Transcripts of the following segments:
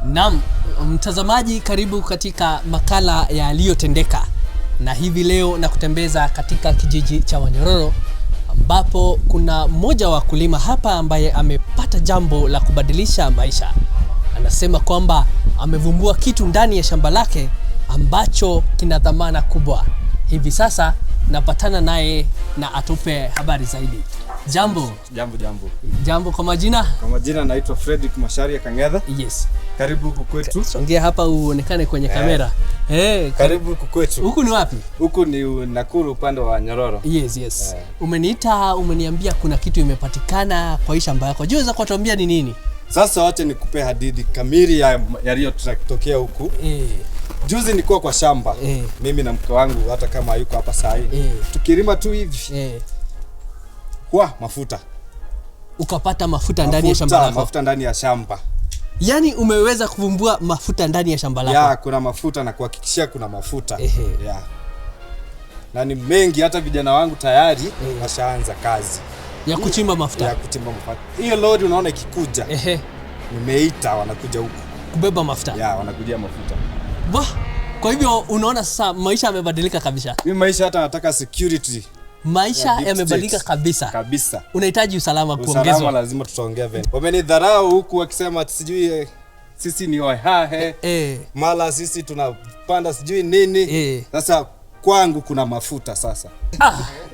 Naam, mtazamaji, karibu katika makala ya yaliyotendeka. Na hivi leo na kutembeza katika kijiji cha Wanyororo ambapo kuna mmoja wa wakulima hapa ambaye amepata jambo la kubadilisha maisha. Anasema kwamba amevumbua kitu ndani ya shamba lake ambacho kina dhamana kubwa. Hivi sasa napatana naye na atupe habari zaidi. Jambo. Jambo kwa majina? Kwa majina naitwa Fredrick Masharia Kang'etha. Yes. Karibu huku kwetu. Songea hapa uonekane kwenye kamera. Karibu huku kwetu. Huku ni wapi? Huku ni Nakuru upande wa Nyororo. Yes. Umeniita, umeniambia kuna kitu imepatikana kwa hii shamba yako. Unaweza kutuambia ni nini? Sasa wacha nikupe hadithi kamili yaliyotokea huku. Juzi nilikuwa kwa shamba. Mimi na mke wangu hata kama hayuko hapa saa hii. Tukilima tu hivi. Mafuta. Ukapata mafuta ndani ya shamba lako. Mafuta ndani ya shamba. Yaani umeweza kuvumbua mafuta ndani ya shamba lako. Ya, kuna mafuta na kuhakikishia kuna mafuta. Ya. Na ni mengi, hata vijana wangu tayari washaanza kazi ya kuchimba mafuta. Ya kuchimba mafuta. Hiyo lori unaona ikikuja. Nimeita wanakuja huku kubeba mafuta. Ya, wanakuja mafuta. Kwa hivyo unaona sasa maisha yamebadilika kabisa. Mimi maisha hata nataka security. Maisha yamebadilika kabisa. Unahitaji usalama kuongezwa. Usalama lazima tutaongea vile. Wamenidharau huku wakisema sijui sisi ni ohahe. Mala sisi tunapanda sijui nini. Sasa kwangu kuna mafuta sasa.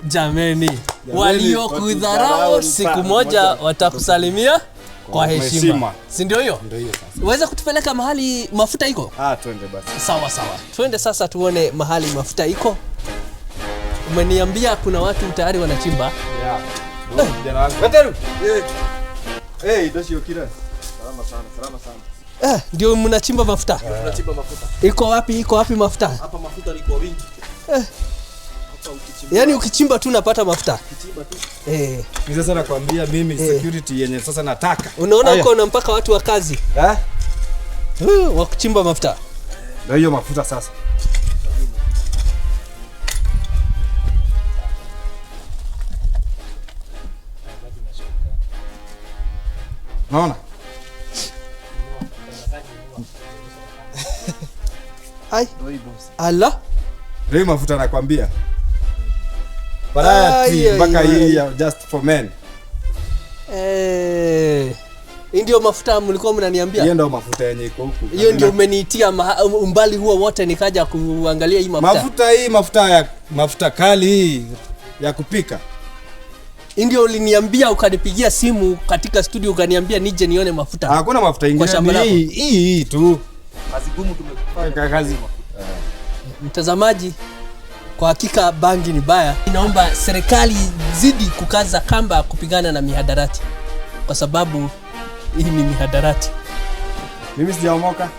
Jameni, waliokudharau siku moja watakusalimia kwa heshima. Si ndio hiyo? Ndio hiyo sasa. Uweza kutupeleka mahali mafuta iko? Twende basi. Sawa. Twende sasa tuone mahali mafuta iko. Umeniambia kuna watu tayari wanachimba. Kijana wangu. Weteru. Doshi yokira. Salama sana. Ndio mnachimba mafuta? Tunachimba mafuta. Iko wapi mafuta? Hapa mafuta liko wingi. Hapa ukichimba. Yaani ukichimba tu unapata mafuta. Ukichimba tu. Mimi sasa nakwambia mimi security yenye sasa nataka. Unaona uko na mpaka watu wa kazi. Wa kuchimba mafuta. Ndio hiyo mafuta sasa. Naona? Ala? Ndio mafuta nakwambia. Variety mpaka hii just for men. Ndio mafuta mlikuwa mnaniambia? Hiyo ndio mafuta yenye iko huku. Hiyo ndio umeniitia umbali huo wote nikaja kuangalia hii mafuta. Mafuta kali hii ya kupika. Ndio uliniambia ukanipigia simu katika studio ukaniambia nije nione mafuta. Hakuna mafuta ingine. Hii tu. Kazi gumu tumefanya kazi. Mtazamaji, kwa hakika bangi ni baya. Inaomba serikali zidi kukaza kamba kupigana na mihadarati. Kwa sababu hii ni mihadarati. Mimi sijaomoka.